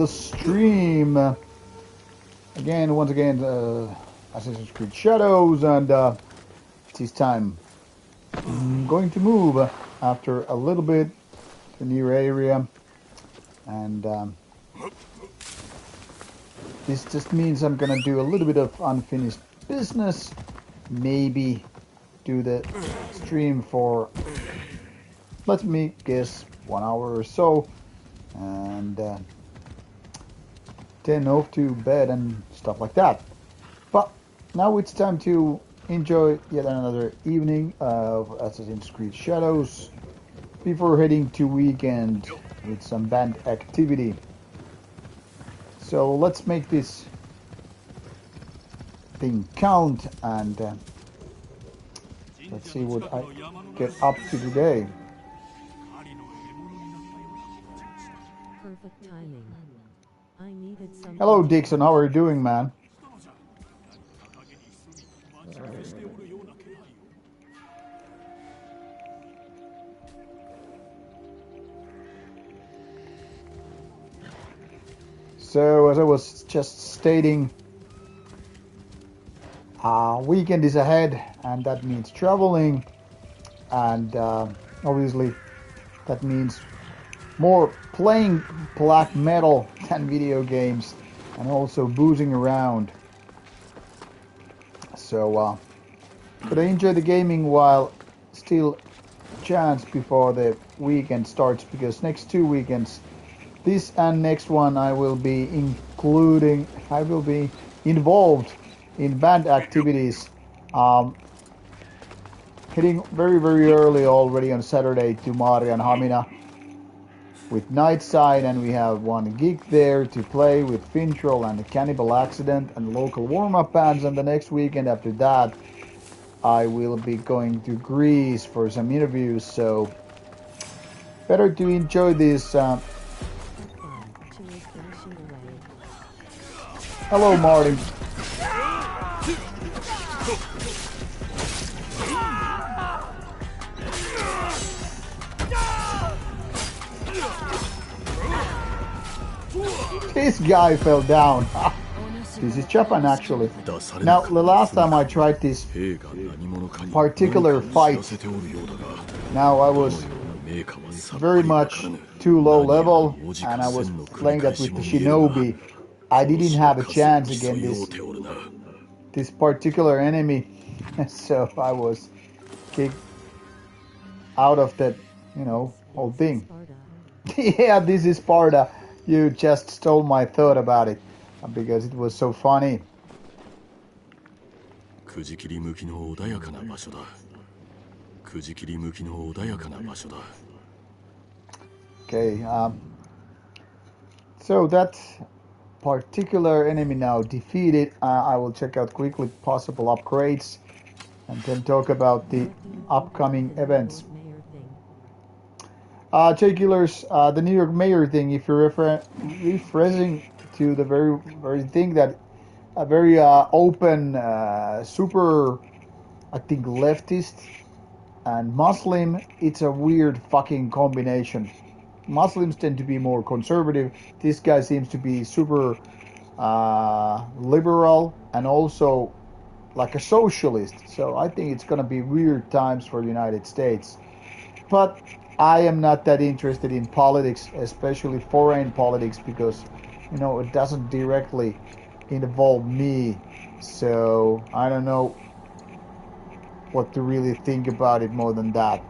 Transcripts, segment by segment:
the stream again, once again, Assassin's Creed Shadows, and it is time. I'm going to move after a little bit to a new area, and this just means I'm gonna do a little bit of unfinished business, maybe do the stream for, let me guess, 1 hour or so, and then off to bed and stuff like that. But now it's time to enjoy yet another evening of Assassin's Creed Shadows before heading to weekend with some band activity. So let's make this thing count, and let's see what I get up to today. Perfect timing. I needed some. Hello Dixon, how are you doing, man? So as I was just stating, weekend is ahead, and that means traveling, and obviously that means more playing black metal than video games, and also boozing around. So could I enjoy the gaming while still chance before the weekend starts, because next 2 weekends, this and next one, I will be involved in band activities, heading very early already on Saturday to Marian Hamina with Nightside, and we have one gig there to play with Fintroll and the Cannibal Accident and local warm-up bands, and the next weekend after that I will be going to Greece for some interviews, so better to enjoy this. Hello, Martin. This guy fell down. This is Japan, actually. Now, the last time I tried this particular fight, now I was very much too low level, and I was playing that with the Shinobi. I didn't have a chance against this particular enemy, so I was kicked out of that, whole thing. Yeah, this is Sparta. You just stole my thought about it, because it was so funny. Okay, so that particular enemy now defeated. I will check out quickly possible upgrades and then talk about the upcoming events. J-Killers, the New York Mayor thing, if you're referring to the very thing that a very open, super, I think, leftist and Muslim, it's a weird fucking combination. Muslims tend to be more conservative. This guy seems to be super liberal and also like a socialist. So I think it's going to be weird times for the United States. But I am not that interested in politics, especially foreign politics, because, it doesn't directly involve me. So I don't know what to really think about it more than that.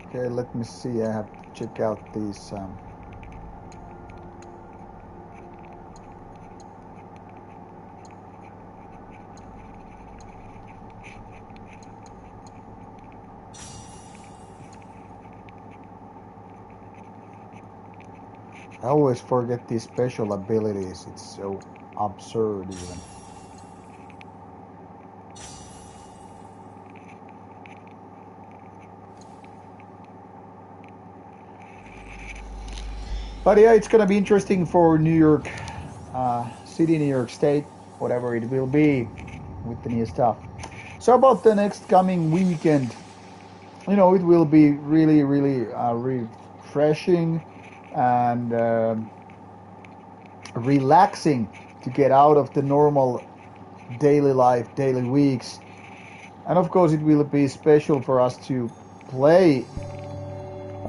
Okay, let me see. I have to check out these. I always forget these special abilities. It's so absurd, even. But yeah, it's gonna be interesting for New York city, New York State, whatever it will be with the new stuff. So about the next coming weekend, you know, it will be really, really refreshing and relaxing to get out of the normal daily life, daily weeks. And of course, it will be special for us to play,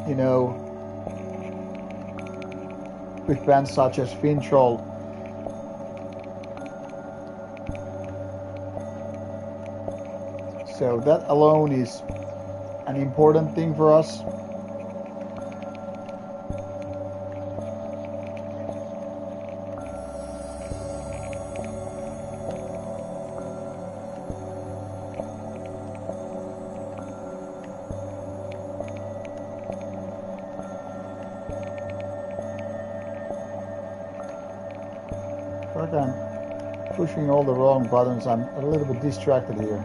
you know, with bands such as Fintroll. So that alone is an important thing for us. But I'm pushing all the wrong buttons. I'm a little bit distracted here.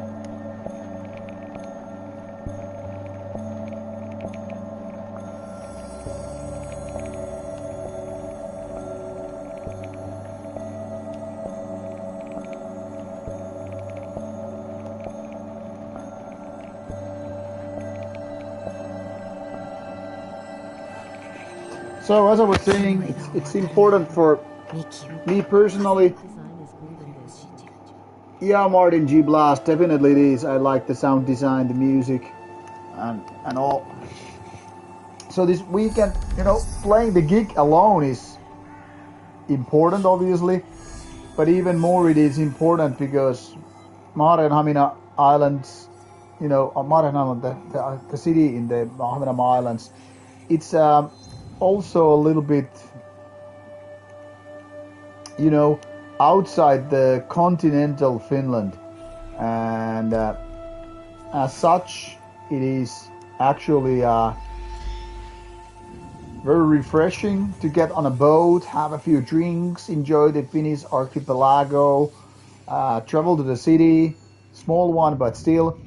So as I was saying, it's important for me personally. Yeah, Martin G Blast, definitely it is. I like the sound design, the music, and all. So this weekend, you know, playing the gig alone is important, obviously, but even more it is important because Maarianhamina Islands, you know, Maarianhamina, the city in the Ahvenanmaa Islands, it's also a little bit, you know, outside the continental Finland, and as such, it is actually very refreshing to get on a boat, have a few drinks, enjoy the Finnish archipelago, travel to the city, small one but still,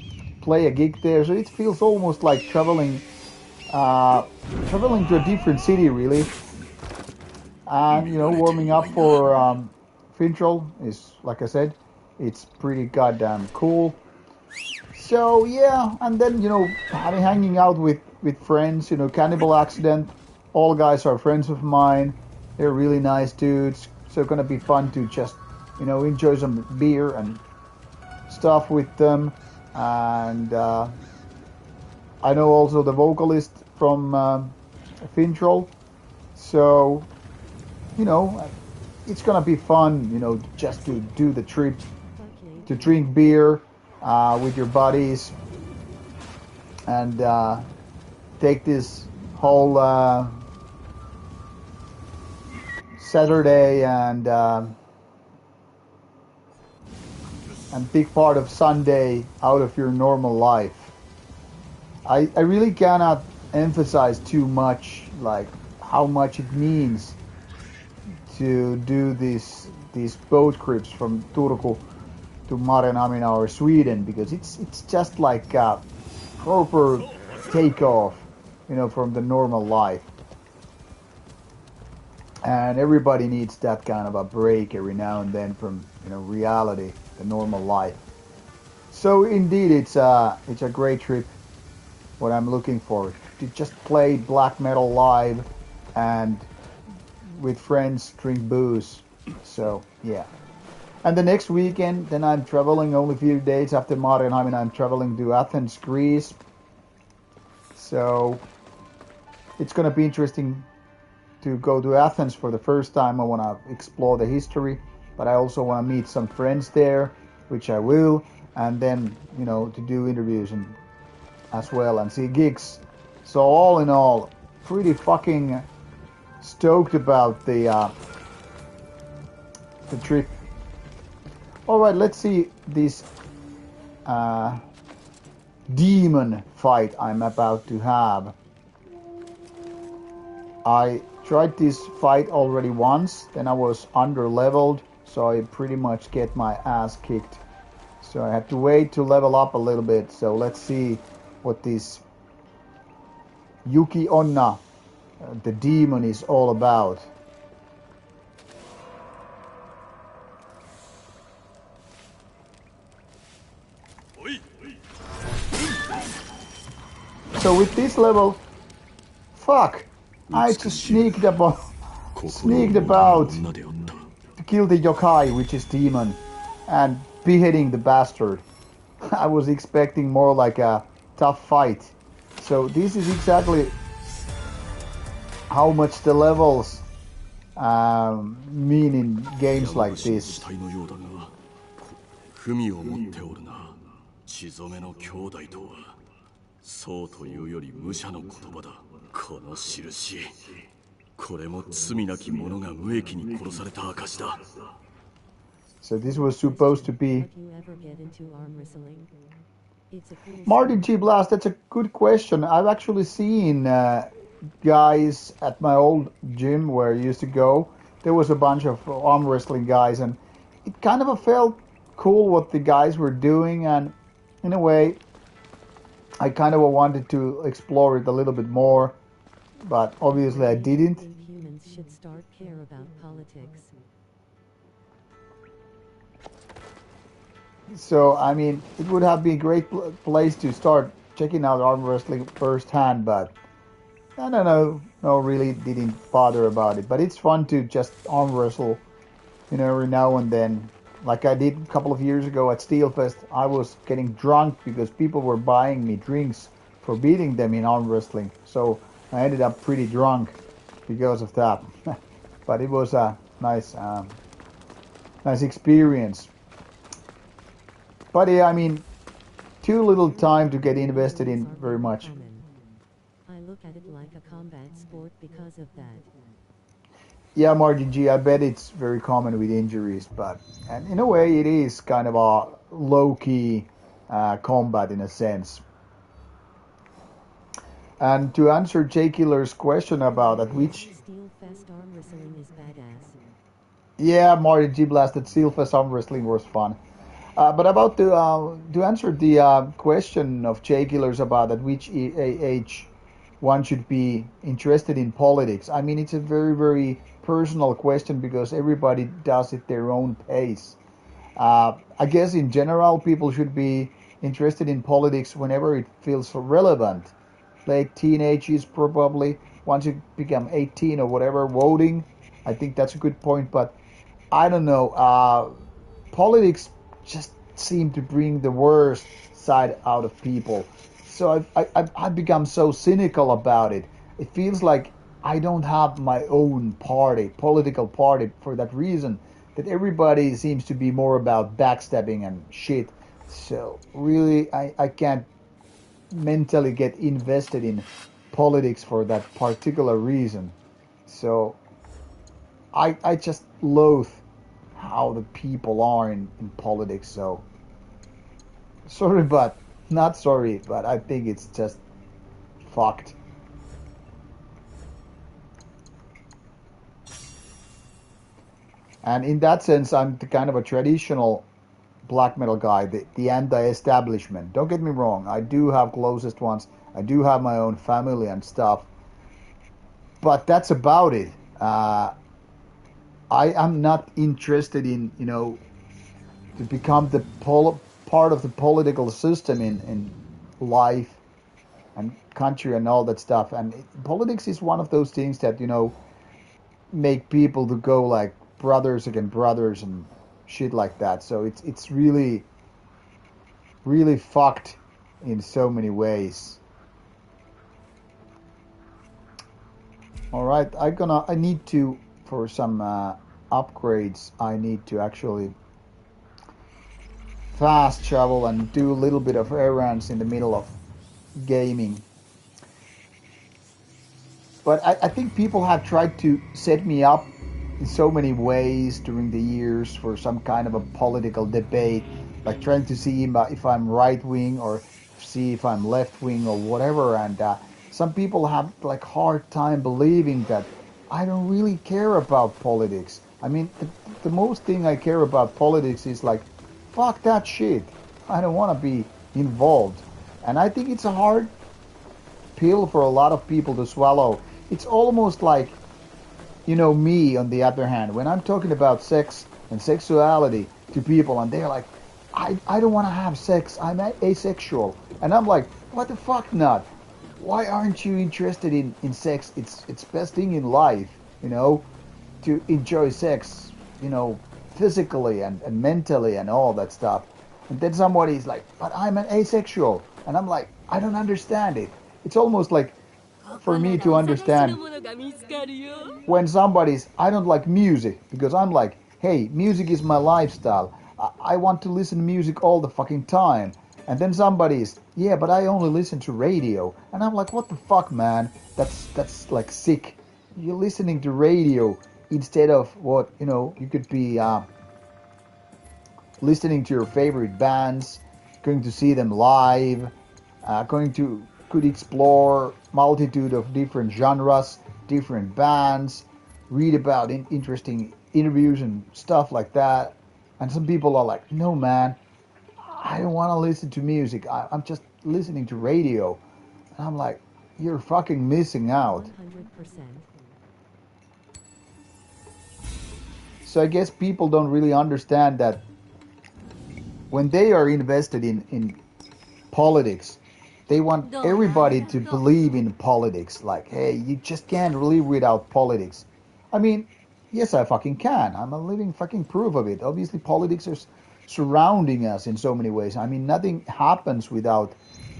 play a gig there. So it feels almost like traveling to a different city, really. And you know, warming up for Fintroll is, like I said, it's pretty goddamn cool. So yeah, and then you know, hanging out with friends, you know, Cannibal Accident. All guys are friends of mine. They're really nice dudes. So gonna be fun to just, you know, enjoy some beer and stuff with them. And I know also the vocalist from Fintroll. So, you know, it's gonna be fun, you know, just to do the trip, to drink beer with your buddies, and take this whole Saturday and big part of Sunday out of your normal life. I really cannot emphasize too much, like how much it means to do these boat trips from Turku to Maarianhamina or Sweden, because it's just like a proper takeoff, you know, from the normal life. And everybody needs that kind of a break every now and then from, you know, reality, the normal life. So indeed, it's a great trip. What I'm looking for, to just play black metal live and with friends drink booze. So yeah. And the next weekend, then I'm traveling only a few days after Maarianhamina. I'm traveling to Athens, Greece. So it's gonna be interesting to go to Athens for the first time. I want to explore the history, but I also want to meet some friends there, which I will, and then, you know, to do interviews and as well and see gigs. So all in all, pretty fucking stoked about the trip. All right, let's see this demon fight I'm about to have. I tried this fight already once, then I was under-leveled, so I pretty much get my ass kicked. So I had to wait to level up a little bit. So let's see what this Yuki Onna, the demon, is all about. So with this level, fuck, I just sneaked about to kill the yokai, which is demon, and beheading the bastard. I was expecting more like a tough fight. So this is exactly how much the levels mean in games like this. 文を持っておるな。血染めの兄弟とは、そうというより武者の言葉だ。この印、これも罪なき者が無益に殺された証だ。So this was supposed to be. Martin G. Blast, that's a good question. I've actually seen guys at my old gym where I used to go. There was a bunch of arm wrestling guys, and it kind of felt cool what the guys were doing, and in a way I kind of wanted to explore it a little bit more, but obviously I didn't. Humans should start care about politics. So I mean, it would have been a great place to start checking out arm wrestling firsthand, but I don't know, really didn't bother about it. But it's fun to just arm wrestle, every now and then. Like I did a couple of years ago at Steelfest, I was getting drunk because people were buying me drinks for beating them in arm wrestling. So I ended up pretty drunk because of that. But it was a nice experience. But yeah, I mean, too little time to get invested in very much. I look at it like a combat sport because of that. Yeah, Martin G, I bet it's very common with injuries, and in a way it is kind of a low-key combat in a sense. And to answer Jay Killer's question about at which... Steelfest arm wrestling is badass. Yeah, Martin G Blast, that Steelfest arm wrestling was fun. But about to answer the question of Jay Killers about at which age one should be interested in politics, I mean, it's a very, very personal question because everybody does it their own pace. I guess in general, people should be interested in politics whenever it feels relevant. Late teenagers probably, once you become 18 or whatever, voting, I think that's a good point. But I don't know, politics just seem to bring the worst side out of people. So I've become so cynical about it. It feels like I don't have my own political party, for that reason, that everybody seems to be more about backstabbing and shit. So really, I can't mentally get invested in politics for that particular reason. So I just loathe how the people are in politics. So sorry, but not sorry, but I think it's just fucked. And in that sense, I'm the kind of a traditional black metal guy, the anti-establishment. Don't get me wrong, I do have closest ones. I do have my own family and stuff. But that's about it. I am not interested in, to become the part of the political system in life and country and all that stuff. And politics is one of those things that, make people to go like brothers against brothers and shit like that. So it's really, really fucked in so many ways. All right, I need to, for some upgrades, I need to actually fast travel and do a little bit of errands in the middle of gaming. But I think people have tried to set me up in so many ways during the years for some kind of a political debate, like trying to see if I'm right wing or see if I'm left wing or whatever. And some people have like hard time believing that I don't really care about politics. I mean, the most thing I care about politics is like, fuck that shit. I don't want to be involved. And I think it's a hard pill for a lot of people to swallow. It's almost like, me on the other hand, when I'm talking about sex and sexuality to people and they're like, I don't want to have sex, I'm asexual. And I'm like, what the fuck not? why aren't you interested in sex? It's best thing in life, you know, to enjoy sex, you know, physically and mentally and all that stuff. And then somebody's like, but I'm an asexual. And I'm like, I don't understand it. It's almost like for me to understand when somebody's, I don't like music because I'm like, hey, music is my lifestyle. I want to listen to music all the fucking time. And then somebody's, yeah, but I only listen to radio. And I'm like, what the fuck, man? That's like sick. You're listening to radio instead of what, you know, you could be listening to your favorite bands, going to see them live, going to could explore multitude of different genres, different bands, read about interesting interviews and stuff like that. And some people are like, no man, I don't want to listen to music. I'm just listening to radio. And I'm like, you're fucking missing out. 100%. So I guess people don't really understand that when they are invested in politics, they want everybody to believe in politics. Like, hey, you just can't live without politics. I mean, yes, I fucking can. I'm a living fucking proof of it. Obviously, politics is surrounding us in so many ways. I mean, nothing happens without,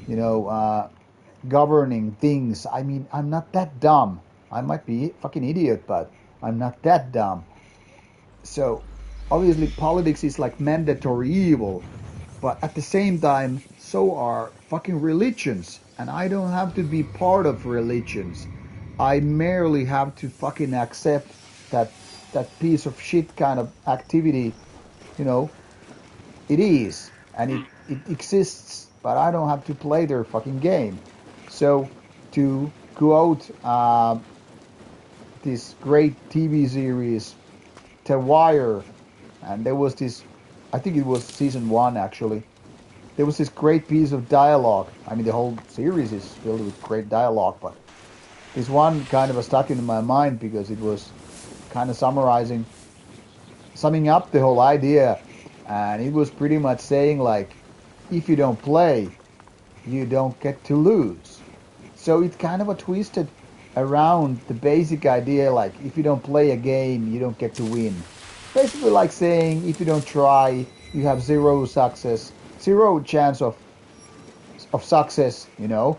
you know, governing things. I mean, I'm not that dumb. I might be a fucking idiot, but I'm not that dumb. So, obviously, politics is like mandatory evil. But at the same time, so are fucking religions. And I don't have to be part of religions. I merely have to fucking accept that that piece of shit kind of activity, you know, it is. And it exists. But I don't have to play their fucking game. So to quote this great TV series, The Wire, and there was this, I think it was season one actually, there was this great piece of dialogue. I mean, the whole series is filled with great dialogue, but this one kind of stuck into my mind because it was kind of summing up the whole idea, and it was pretty much saying like, if you don't play, you don't get to lose. So it's kind of a twisted around the basic idea like, if you don't play a game, you don't get to win. Basically, like saying, if you don't try, you have zero success, zero chance of success, you know.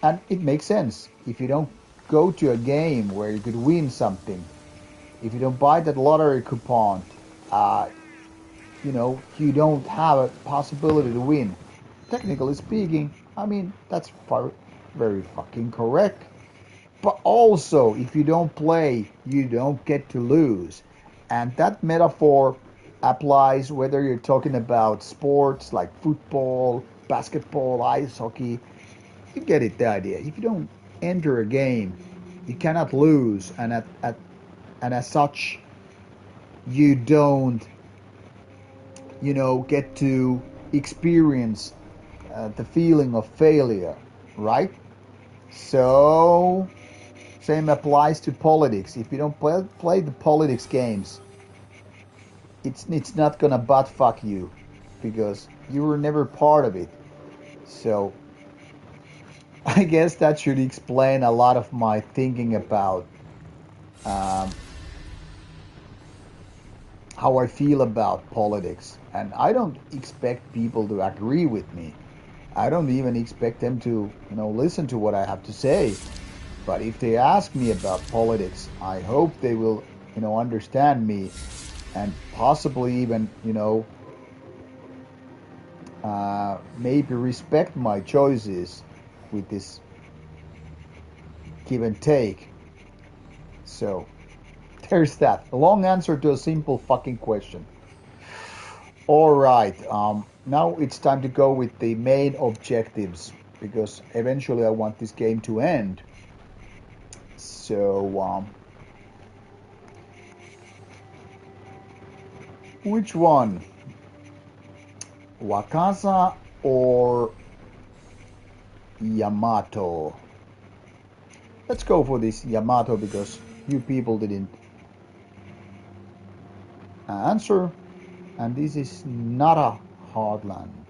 And it makes sense. If you don't go to a game where you could win something, if you don't buy that lottery coupon, uh, you know, you don't have a possibility to win. Technically speaking, I mean, that's very fucking correct. But also, if you don't play, you don't get to lose. And that metaphor applies whether you're talking about sports like football, basketball, ice hockey. You get it, the idea. If you don't enter a game, you cannot lose, and and as such, you don't, you know, get to experience the feeling of failure, right? So same applies to politics. If you don't play the politics games, it's not gonna butt fuck you because you were never part of it. So I guess that should explain a lot of my thinking about um, how I feel about politics. And I don't expect people to agree with me. I don't even expect them to, you know, listen to what I have to say. But if they ask me about politics, I hope they will, you know, understand me and possibly even, you know, maybe respect my choices with this give and take. So there's that. A long answer to a simple fucking question. All right. Now it's time to go with the main objectives because eventually I want this game to end. So, which one? Wakasa or Yamato? Let's go for this Yamato because you people didn't answer. And this is Nara Hardland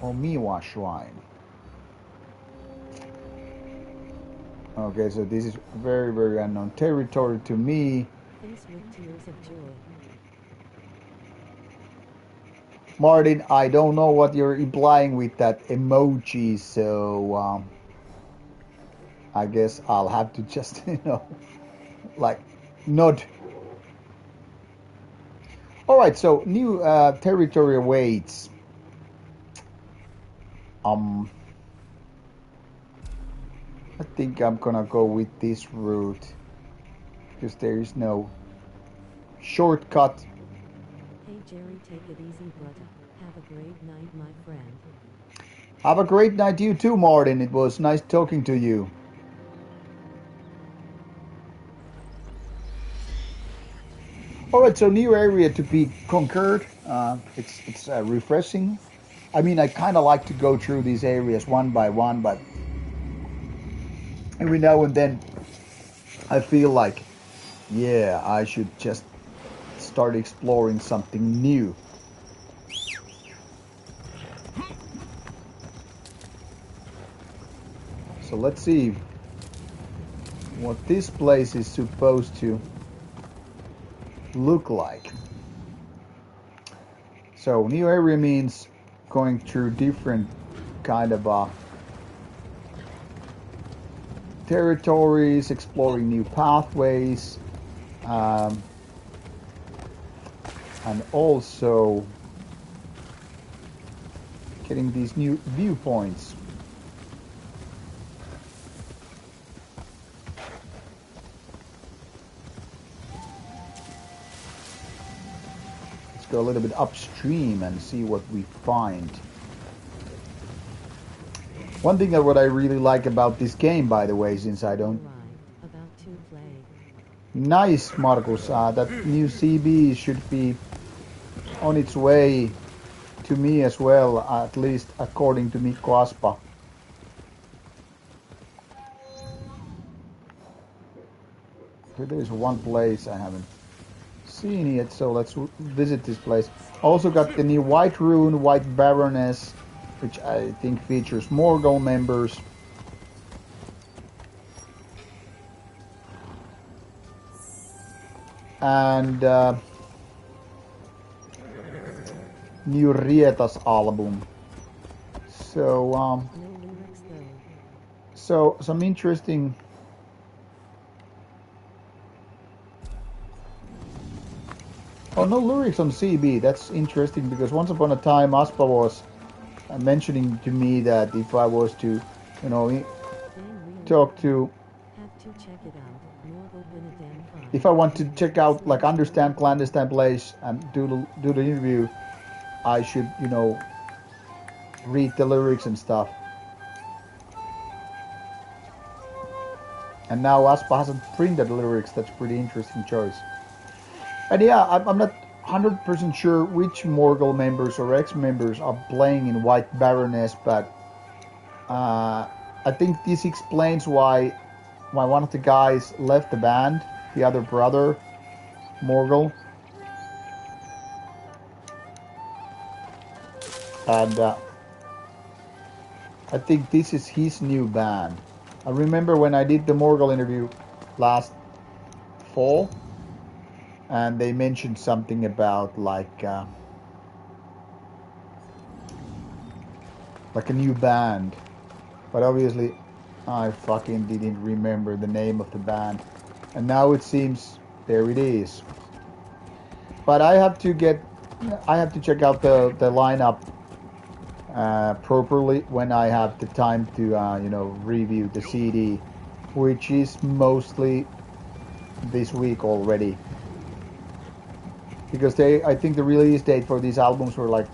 or Miwa Shrine. Okay, so this is very, very unknown territory to me. Face with tears of joy. Martin, I don't know what you're implying with that emoji, so I guess I'll have to just, like, nod. Alright, so new territory awaits. I think I'm gonna go with this route because there is no shortcut. Hey Jerry, take it easy, brother. Have a great night, my friend. Have a great night, you too, Martin. It was nice talking to you. Alright, so new area to be conquered. It's refreshing. I mean, I kind of like to go through these areas one by one, but every now and then I feel like, yeah, I should just start exploring something new. So let's see what this place is supposed to look like. So new area means going through different kind of territories, exploring new pathways, and also getting these new viewpoints. Let's go a little bit upstream and see what we find. One thing that what I really like about this game, by the way, since I don't... About to play. Nice, Marcus. That new CB should be on its way to me as well, at least according to Mikko Aspa. There's one place I haven't seen yet, so let's visit this place. Also got the new White Rune, White Baroness, which I think features Morgul members. And new Rietas album. So so some interesting Oh, no lyrics on CB. That's interesting because once upon a time Aspa was mentioning to me that if I was to, talk to... If I want to check out, like, understand clandestine place and do the interview, I should, read the lyrics and stuff. And now Aspa hasn't printed the lyrics. That's a pretty interesting choice. And yeah, I'm not 100% sure which Morgul members or ex-members are playing in White Baroness, but I think this explains why one of the guys left the band, the other brother, Morgul. And I think this is his new band. I remember when I did the Morgul interview last fall, and they mentioned something about like a new band, but obviously I fucking didn't remember the name of the band, and now it seems there it is. But I have to check out the lineup properly when I have the time to review the CD, which is mostly this week already. Because I think the release date for these albums were like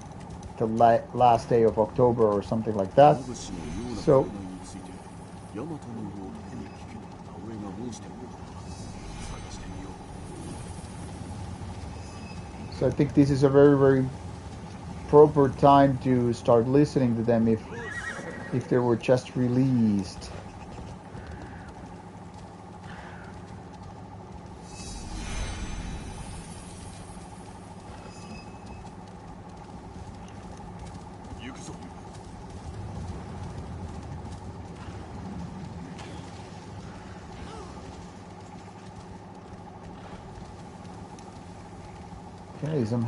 the last day of October or something like that. So I think this is a very, very proper time to start listening to them if they were just released. Okay, some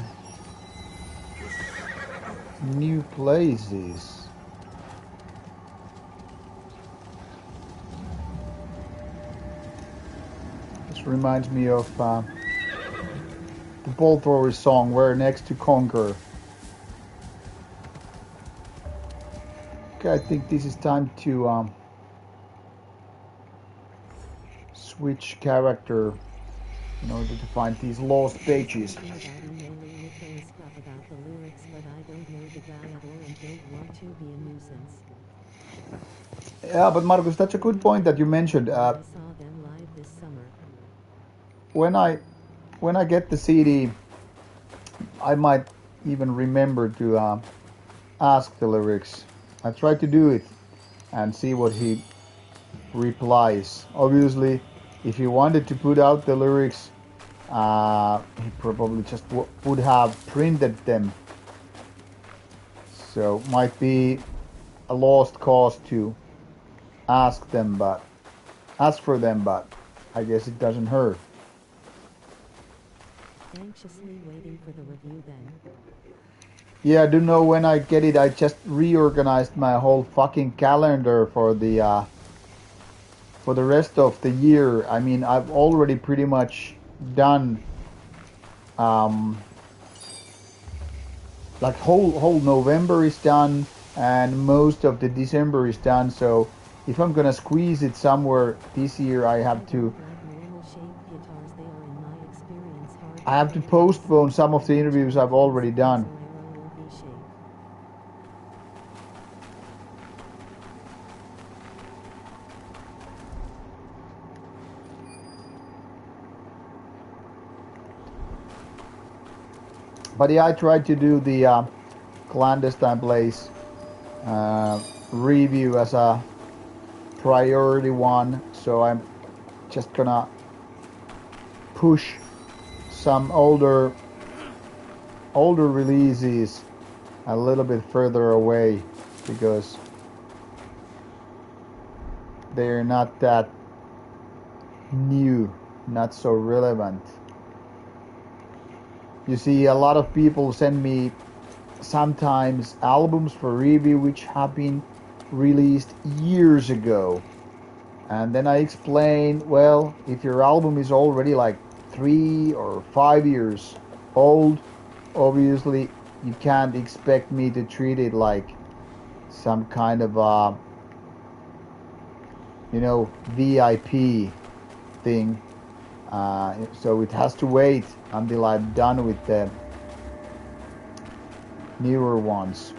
new places. This reminds me of the Ball Throwers song, Where Next to Conquer. Okay, I think this is time to switch character in order to find these lost pages. Yeah, but Marcus, that's a good point that you mentioned. When I get the CD, I might even remember to ask the lyrics. I try to do it and see what he replies. Obviously, if he wanted to put out the lyrics, he probably just would have printed them. So might be a lost cause to ask for them, but I guess it doesn't hurt. Anxiously waiting for the review then. Yeah, I don't know when I get it. I just reorganized my whole fucking calendar for the rest of the year. I mean, I've already pretty much done like whole November is done and most of the December is done. So if I'm gonna squeeze it somewhere this year, I have to postpone some of the interviews I've already done. But yeah, I tried to do the clandestine place review as a priority one, so I'm just gonna push some older releases a little bit further away because they're not that new, not so relevant. You see, a lot of people send me sometimes albums for review which have been released years ago. And then I explain, well, if your album is already like 3 or 5 years old, obviously you can't expect me to treat it like some kind of VIP thing. So it has to wait until I'm done with the newer ones.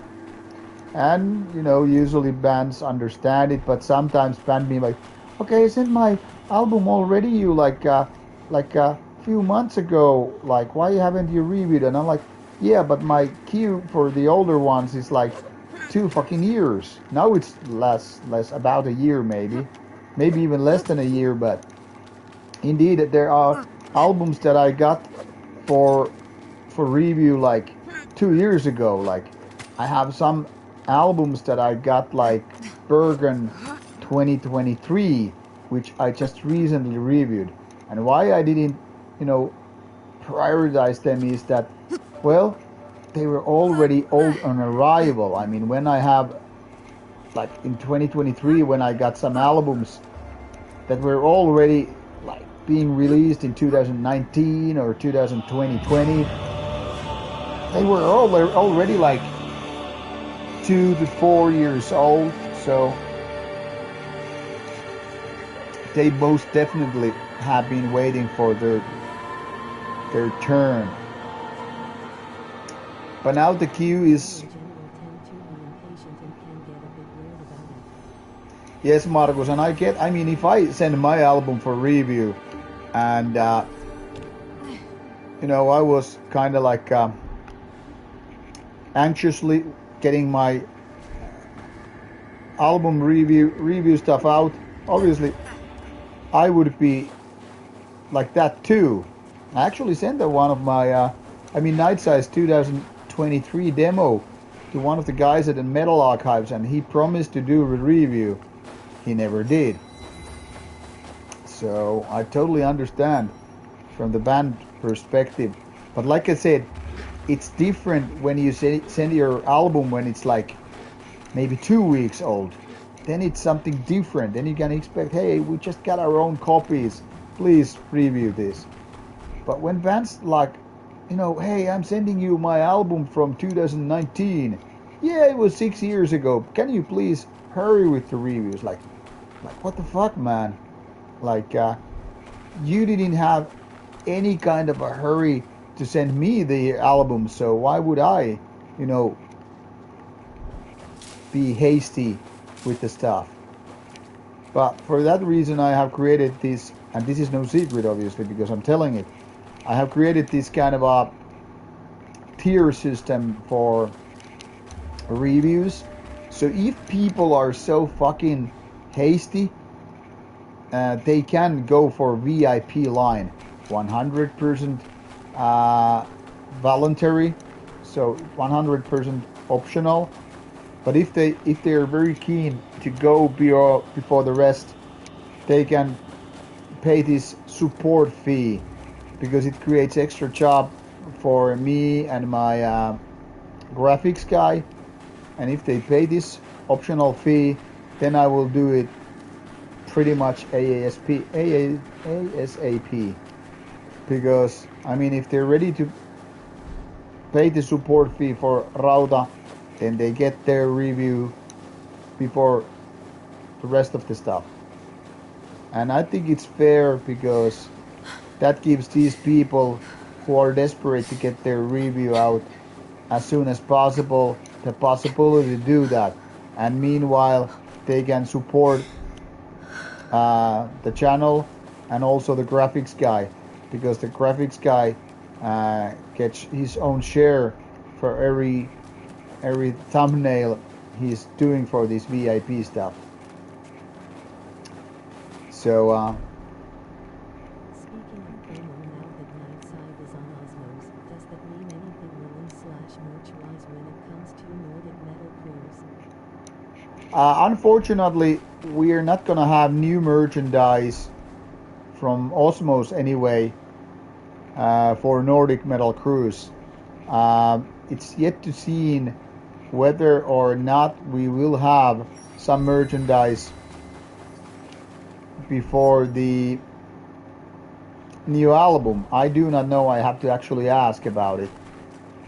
And usually bands understand it, but sometimes band be like, okay, isn't my album already you like a few months ago, like why haven't you reviewed it? And I'm like, yeah, but my queue for the older ones is like 2 fucking years. Now it's less about a year, maybe even less than a year, but indeed there are albums that I got for review like 2 years ago. Like I have some albums that I got like Bergen 2023, which I just recently reviewed. And why I didn't, prioritize them is that, well, they were already old on arrival. I mean, when I have, like in 2023, when I got some albums that were already like being released in 2019 or 2020, they were already like 2 to 4 years old, so they most definitely have been waiting for their turn. But now the queue is... Yes, Marcus, and I mean, if I send my album for review and I was kind of like anxiously getting my album review stuff out, obviously I would be like that too. I actually sent one of my Night Size 2023 demo to one of the guys at the Metal Archives, and he promised to do a review. He never did. So I totally understand from the band perspective But like I said, it's different when you send your album when it's like maybe 2 weeks old. Then it's something different. Then you can expect, hey, we just got our own copies. Please review this. But when fans like, hey, I'm sending you my album from 2019. Yeah, it was 6 years ago. Can you please hurry with the reviews? Like what the fuck, man? Like, you didn't have any kind of a hurry to send me the album, so why would I, be hasty with the stuff? But for that reason, I have created this, and this is no secret, obviously, because I'm telling it. I have created this kind of a tier system for reviews. So if people are so fucking hasty, they can go for VIP line, 100% voluntary, so 100% optional. But if they are very keen to go before the rest, they can pay this support fee, because it creates extra job for me and my graphics guy. And if they pay this optional fee, then I will do it pretty much ASAP. Because, I mean, if they're ready to pay the support fee for Rauta, then they get their review before the rest of the stuff. And I think it's fair, because that gives these people who are desperate to get their review out as soon as possible the possibility to do that. And meanwhile, they can support the channel and also the graphics guy, because the graphics guy gets his own share for every thumbnail he's doing for this VIP stuff. So Speaking of promo, now that Nightside is on Osmos, does that mean anything release/merch-wise when it comes to Nordic Metal Cruise? unfortunately, we are not gonna have new merchandise from Osmos anyway for Nordic Metal Cruise. It's yet to see whether or not we will have some merchandise before the new album. I do not know. I have to actually ask about it.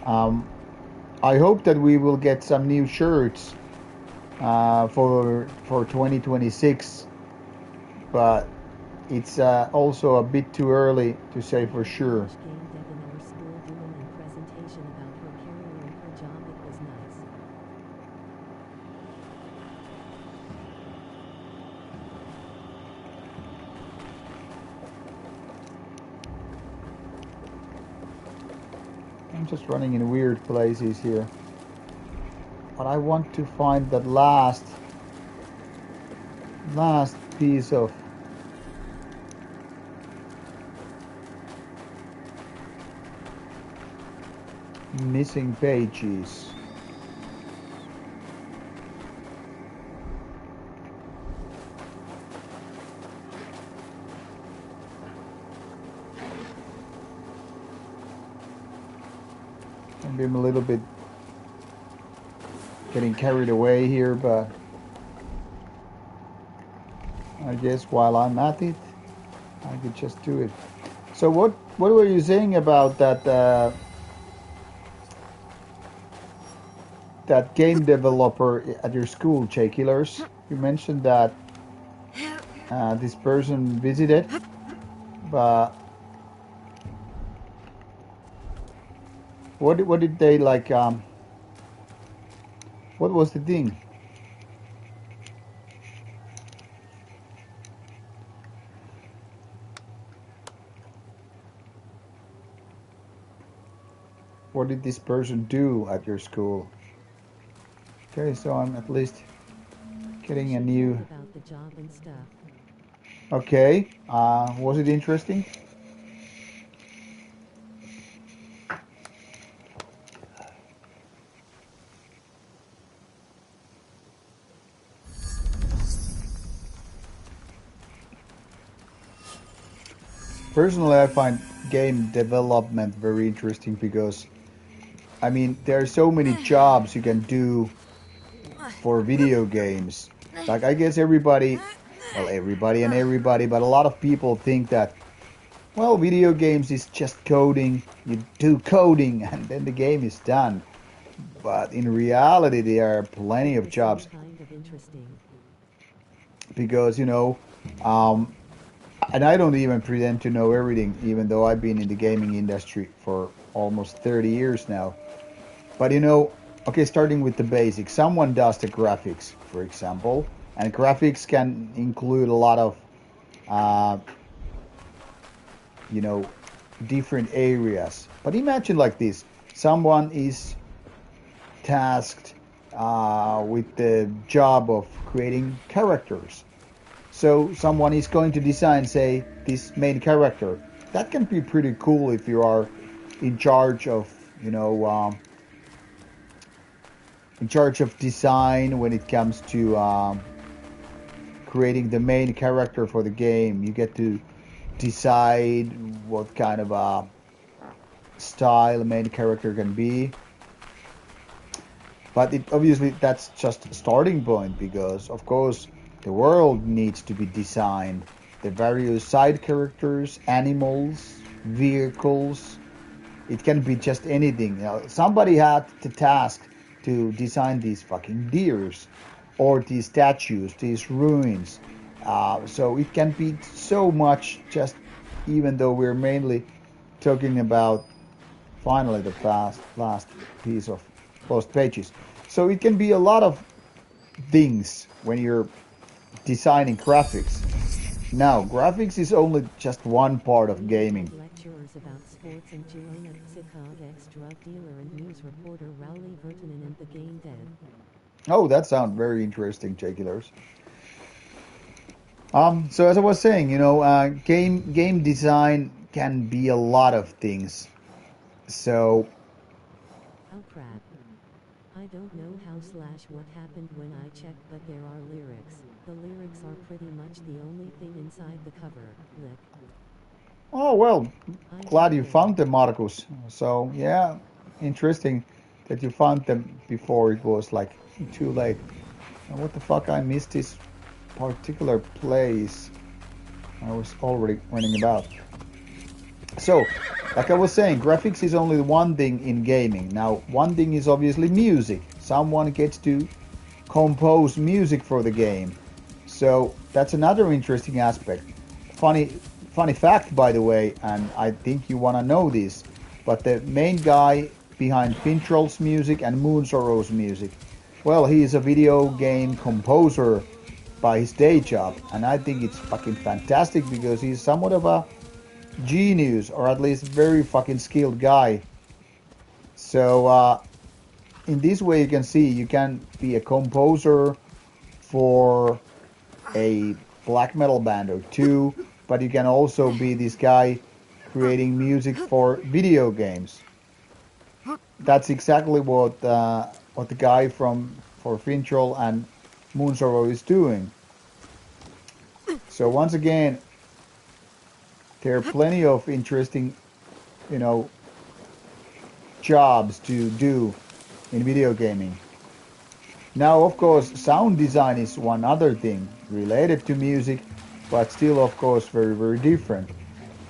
I hope that we will get some new shirts for 2026, but it's also a bit too early to say for sure. Game dev in our school doing a presentation about her career and her job. It was nice. I'm just running in weird places here. But I want to find that last piece of missing pages. Maybe I'm a little bit getting carried away here, but I guess while I'm at it, I could just do it. So what were you saying about that that game developer at your school, J Killers? You mentioned that this person visited, but what did they like? What was the thing? What did this person do at your school? Okay, so I'm at least getting a new. About the job and stuff. Okay, was it interesting? Personally, I find game development very interesting because, I mean, there are so many jobs you can do for video games. Like, I guess everybody, well, everybody, but a lot of people think that, well, video games is just coding. You do coding and then the game is done. But in reality, there are plenty of jobs Kind of interesting. because, and I don't even pretend to know everything, even though I've been in the gaming industry for almost 30 years now. But okay, starting with the basics, someone does the graphics, for example, and graphics can include a lot of, uh, different areas. But imagine like this: someone is tasked with the job of creating characters. So someone is going to design, say, this main character. That can be pretty cool if you are in charge of, in charge of design when it comes to creating the main character for the game. You get to decide what kind of a style the main character can be. But obviously that's just a starting point because, of course, the world needs to be designed. The various side characters, animals, vehicles. It can be just anything. Somebody had the task to design these fucking deers or these statues, these ruins. So it can be so much, just even though we're mainly talking about finally the last piece of Lost Pages. So it can be a lot of things when you're designing graphics. Now, graphics is only just one part of gaming. Lecturers about sports and Joanna Psicod, ex-drug dealer and news reporter Rowley Vertanen and the game dev. Oh, that sounds very interesting, J-Killers. So as I was saying, game design can be a lot of things. So, Oh crap. I don't know how/what happened when I checked, but there are lyrics. The lyrics are pretty much the only thing inside the cover. Lick. oh well, glad you found them, Marcus. So yeah, interesting that you found them before it was like too late. And what the fuck, I missed this particular place I was already running about. So, like I was saying, graphics is only one thing in gaming. Now, one thing is obviously music. Someone gets to compose music for the game. So, that's another interesting aspect. Funny fact, by the way, and I think you want to know this, but the main guy behind Fintroll's music and Moonsorrow's music, well, he is a video game composer by his day job, and I think it's fucking fantastic because he's somewhat of a genius, or at least very fucking skilled guy. So in this way you can see you can be a composer for a black metal band or two, but you can also be this guy creating music for video games. That's exactly what the guy for Fintroll and Moonsorrow is doing. So once again, there are plenty of interesting, jobs to do in video gaming. Now, of course, sound design is one other thing related to music, but still, of course, very, very different.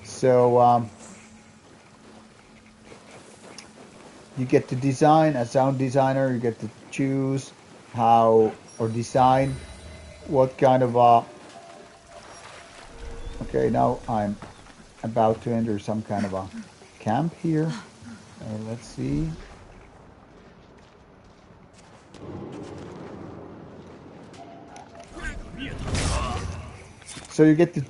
So you get to design a sound designer. You get to choose how or design what kind of Okay, now I'm about to enter some kind of a camp here. Let's see. So you get to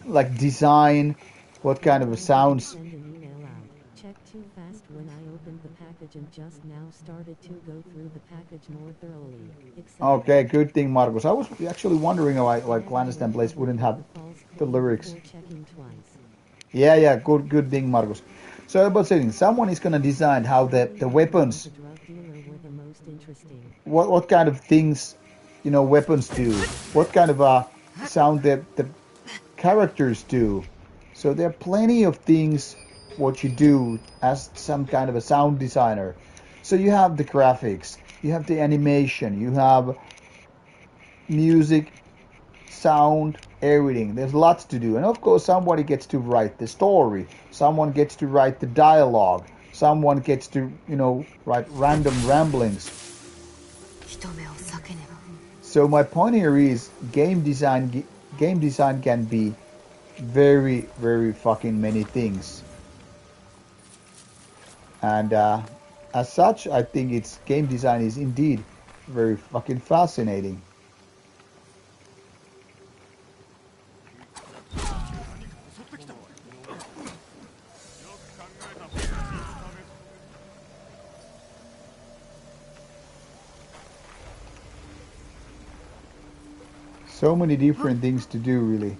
like design what kind of sounds. Send an email out. Check too fast when I opened the package and just now started to go through the package more thoroughly. Okay, good thing, Marcos. I was actually wondering why Clandestine Place wouldn't have the lyrics. Yeah, good thing, Marcos. So about saying, someone is gonna design how the weapons, what kind of things, weapons do, what kind of sound the characters do. So there are plenty of things what you do as some kind of a sound designer. So you have the graphics, you have the animation, you have music, sound, everything. There's lots to do. And of course, somebody gets to write the story. Someone gets to write the dialogue. Someone gets to, write random ramblings. So my point here is game design can be very, very fucking many things. And as such, I think game design is indeed very fucking fascinating. So many different things to do, really.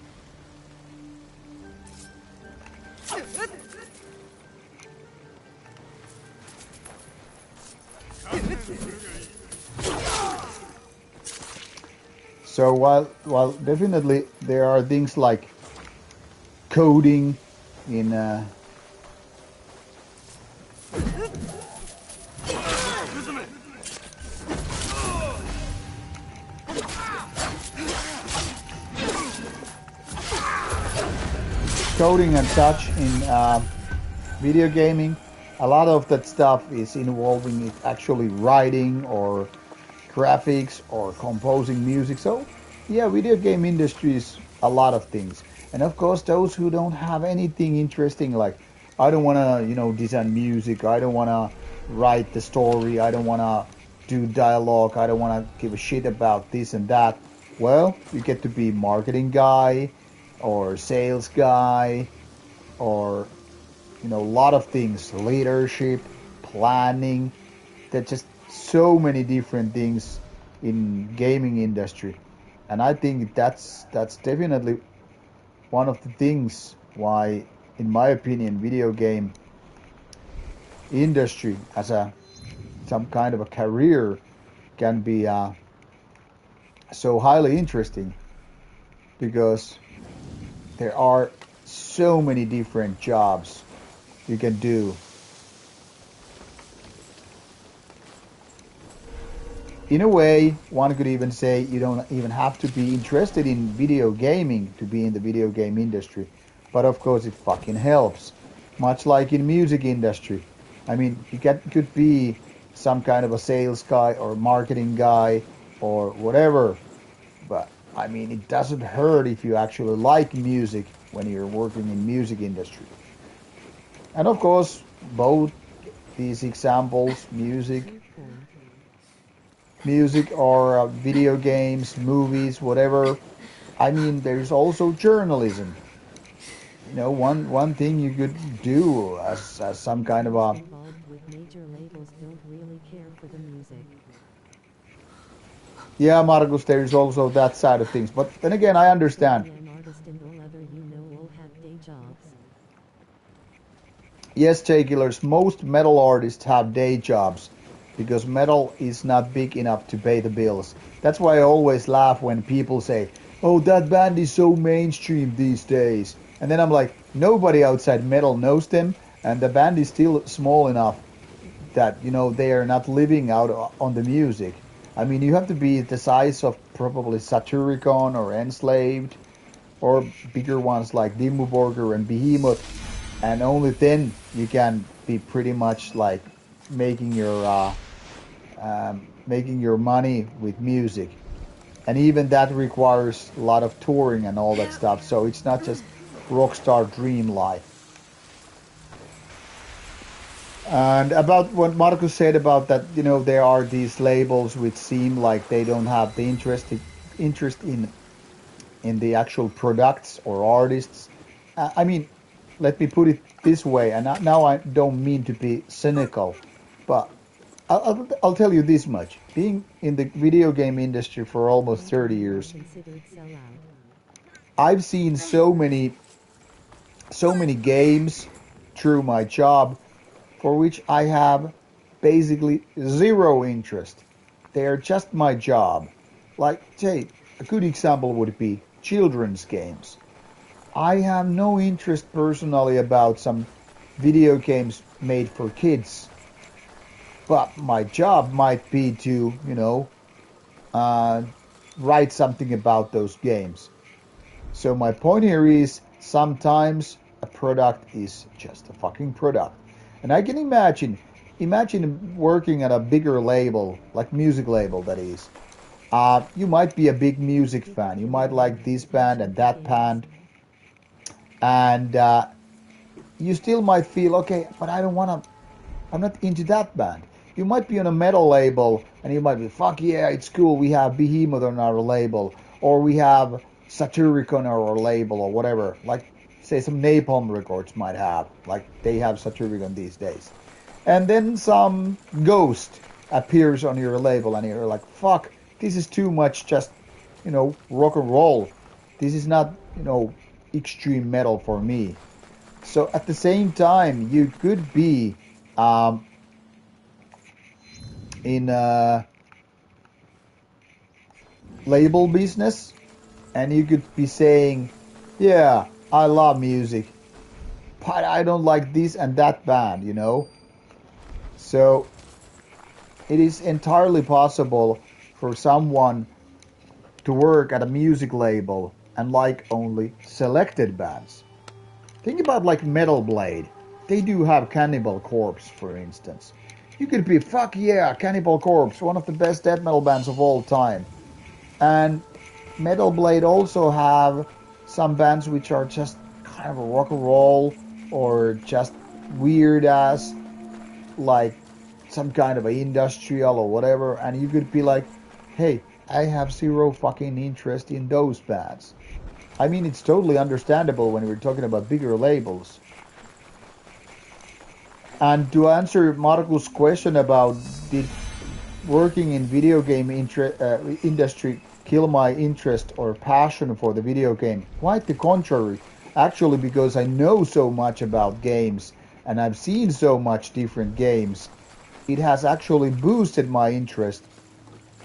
So while definitely there are things like coding in coding and such in video gaming, a lot of that stuff is involving it actually writing or graphics or composing music. So yeah, video game industry is a lot of things. And of course, those who don't have anything interesting, like I don't want to, design music, I don't want to write the story, I don't want to do dialogue, I don't want to give a shit about this and that. Well, you get to be marketing guy or sales guy or a lot of things, leadership, planning. There's just so many different things in gaming industry, and I think that's definitely one of the things why, in my opinion, video game industry as some kind of a career can be so highly interesting, because there are so many different jobs you can do. In a way, one could even say you don't even have to be interested in video gaming to be in the video game industry. But of course it fucking helps. Much like in music industry. I mean, you could be some kind of a sales guy or marketing guy or whatever. But I mean, it doesn't hurt if you actually like music when you're working in music industry. And of course, both these examples, music or video games, movies, whatever. I mean, there's also journalism. One thing you could do as some kind of a with major labels don't really care for the music. Yeah, Margus, there's also that side of things. But then again, I understand. Yes, J-Killers, most metal artists have day jobs because metal is not big enough to pay the bills. That's why I always laugh when people say, oh, that band is so mainstream these days. And then I'm like, nobody outside metal knows them, and the band is still small enough that, they are not living out on the music. I mean, you have to be the size of probably Satyricon or Enslaved, or bigger ones like Dimmu Borgir and Behemoth, and only then you can be pretty much like making your money with music. And even that requires a lot of touring and all that stuff. So it's not just rockstar dream life. And about what Marcus said about that, there are these labels which seem like they don't have the interest in the actual products or artists. I mean, let me put it this way, and now I don't mean to be cynical, but I'll tell you this much. Being in the video game industry for almost 30 years, I've seen so many games through my job for which I have basically zero interest. They are just my job. Like, say, a good example would be children's games. I have no interest personally about some video games made for kids. But my job might be to, write something about those games. So my point here is sometimes a product is just a fucking product. And I can imagine working at a bigger label, like music label that is. You might be a big music fan. You might like this band and that band. And you still might feel, okay, but I'm not into that band. You might be on a metal label and you might be, fuck yeah, it's cool. We have Behemoth on our label. Or we have Satiric on our label or whatever. Like, say, some Napalm Records might have. Like, they have Satiric these days. And then some ghost appears on your label and you're like, fuck, this is too much just, rock and roll. This is not, extreme metal for me. So at the same time, you could be in a label business and you could be saying, yeah, I love music, but I don't like this and that band, So it is entirely possible for someone to work at a music label and like only selected bands. Think about like Metal Blade. They do have Cannibal Corpse, for instance. You could be, fuck yeah, Cannibal Corpse, one of the best death metal bands of all time. And Metal Blade also have some bands which are just kind of a rock and roll or just weird ass, like some kind of a industrial or whatever. And you could be like, hey, I have zero fucking interest in those bands. I mean, it's totally understandable when we're talking about bigger labels. And to answer Markus' question about did working in video game industry kill my interest or passion for the video game, quite the contrary. Actually, because I know so much about games and I've seen so much different games, it has actually boosted my interest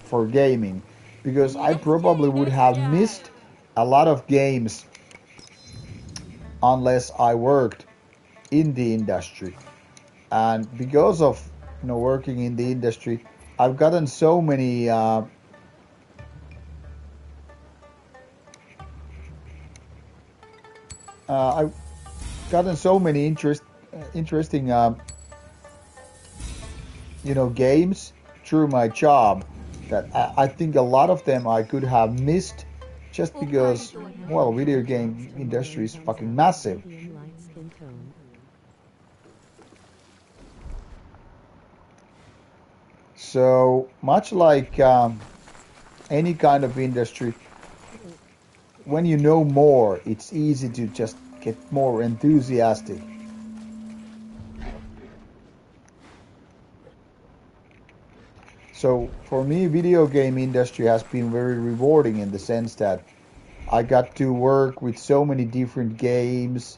for gaming. Because I probably would have missed a lot of games unless I worked in the industry. And because of working in the industry, I've gotten so many I've gotten so many interesting games through my job that I think a lot of them I could have missed just because, well, video game industry is fucking massive. So much like any kind of industry, when you know more, it's easy to just get more enthusiastic. So for me, video game industry has been very rewarding in the sense that I got to work with so many different games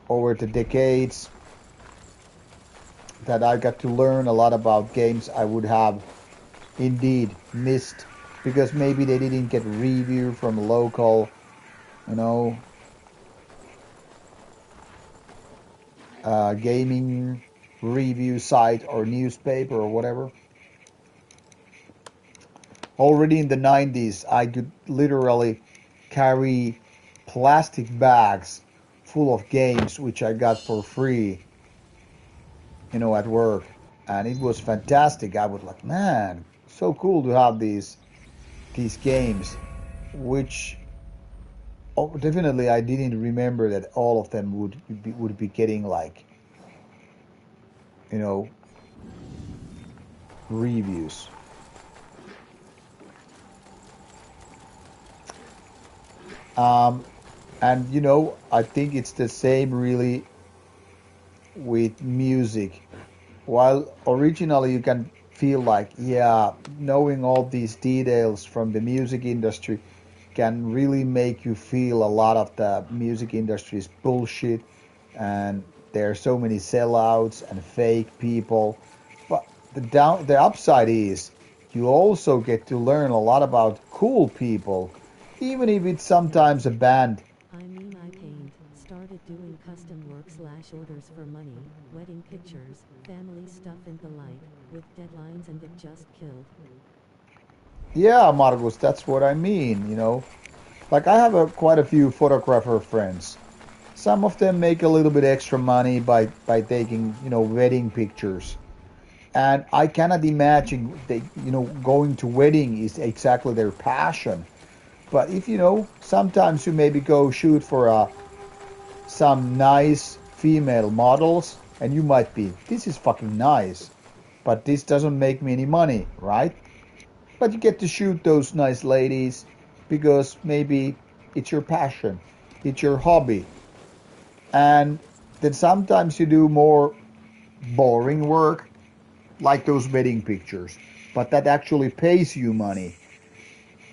over the decades that I got to learn a lot about games I would have indeed missed because maybe they didn't get review from a local, gaming review site or newspaper or whatever. Already in the 90s, I could literally carry plastic bags full of games which I got for free, at work. And it was fantastic. I was like, man, so cool to have these games, which definitely I didn't remember that all of them would be getting like, reviews. And I think it's the same really with music. While originally you can feel like, yeah, knowing all these details from the music industry can really make you feel a lot of the music industry's bullshit and there are so many sellouts and fake people. But the upside is you also get to learn a lot about cool people, even if it's sometimes a band. I mean, I paint, started doing custom work / orders for money, wedding pictures, family stuff and the like, with deadlines and it just killed. Yeah, Margus, that's what I mean, you know. Like I have quite a few photographer friends. Some of them make a little bit extra money by taking, you know, wedding pictures. And I cannot imagine they, you know, going to wedding is exactly their passion. But if you know, sometimes you maybe go shoot for some nice female models, and you might be, this is fucking nice, but this doesn't make me any money, right? But you get to shoot those nice ladies because maybe it's your passion, it's your hobby. And then sometimes you do more boring work, like those wedding pictures, but that actually pays you money.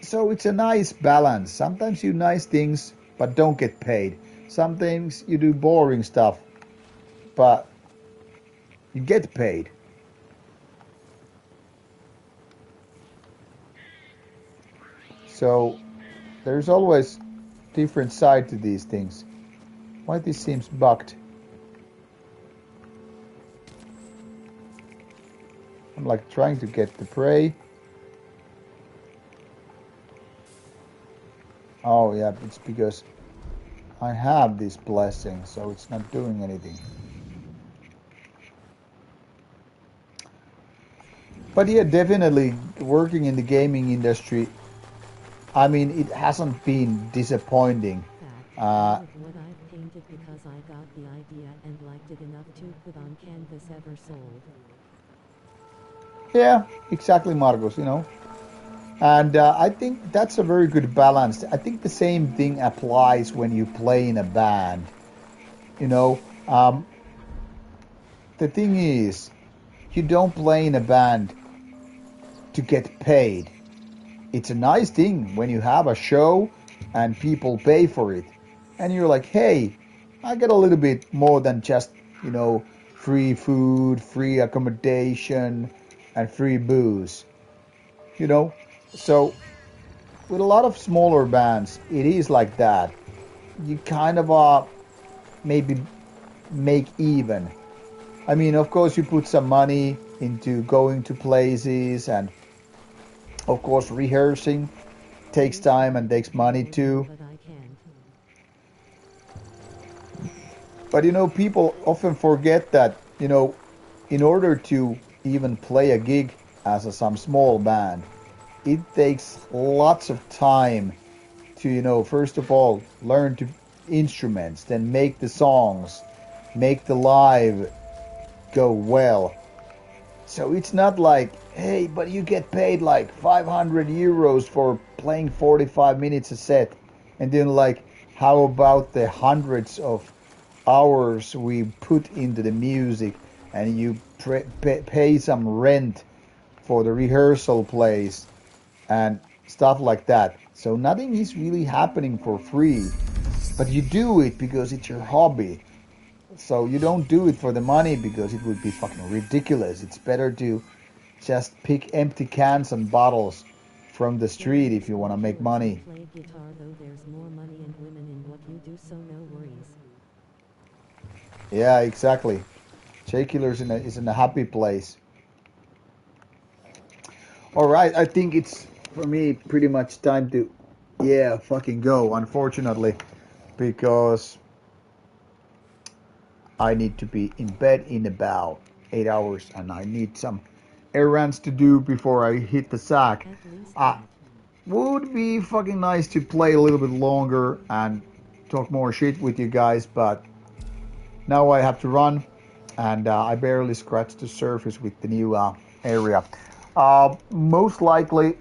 So it's a nice balance. Sometimes you do nice things, but don't get paid. Sometimes you do boring stuff, but you get paid. So there's always different side to these things. Why this seems bugged? I'm like trying to get the prey. Oh yeah, it's because I have this blessing, so it's not doing anything. But yeah, definitely working in the gaming industry, I mean, it hasn't been disappointing. All of what I've painted because I got the idea and liked it enough to put on canvas ever sold. Yeah, exactly, Marcos, you know. And I think that's a very good balance. I think the same thing applies when you play in a band. You know, the thing is, you don't play in a band to get paid. It's a nice thing when you have a show and people pay for it. And you're like, hey, I get a little bit more than just, you know, free food, free accommodation, and free booze. You know? So, with a lot of smaller bands, it is like that. You kind of maybe make even. I mean, of course, you put some money into going to places, and of course, rehearsing takes time and takes money too. But you know, people often forget that, you know, in order to even play a gig as some small band, it takes lots of time to, you know, first of all, learn to instruments, then make the songs, make the live go well. So it's not like, hey, but you get paid like 500 euros for playing 45 minutes a set. And then like, how about the hundreds of hours we put into the music, and you pay some rent for the rehearsal place and stuff like that. So nothing is really happening for free, but you do it because it's your hobby. So you don't do it for the money because it would be fucking ridiculous. It's better to just pick empty cans and bottles from the street if you want to make money. Play guitar though there's more money and women in what you do, so no worries. Yeah, exactly. J Killer's is in a happy place. All right, I think it's for me pretty much time to, yeah, fucking go. Unfortunately, because I need to be in bed in about 8 hours, and I need some errands to do before I hit the sack. Would be fucking nice to play a little bit longer and talk more shit with you guys, but now I have to run, and I barely scratched the surface with the new area. Most likely,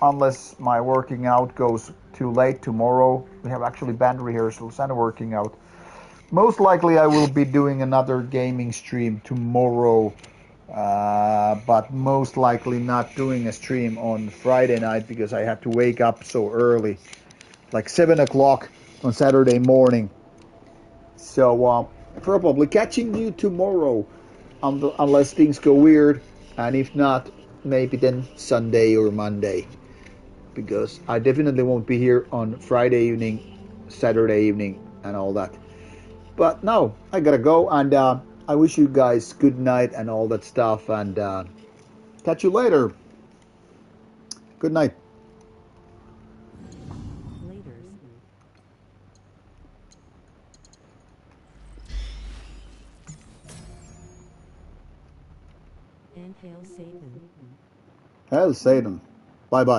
unless my working out goes too late tomorrow, we have actually band rehearsals and working out. Most likely I will be doing another gaming stream tomorrow, but most likely not doing a stream on Friday night because I have to wake up so early, like 7 o'clock on Saturday morning. So probably catching you tomorrow, unless things go weird, and if not, maybe then Sunday or Monday, because I definitely won't be here on Friday evening, Saturday evening, and all that. But no, I gotta go, and I wish you guys good night and all that stuff, and catch you later. Good night. Laters. And hail Satan. Hail Satan. Bye bye.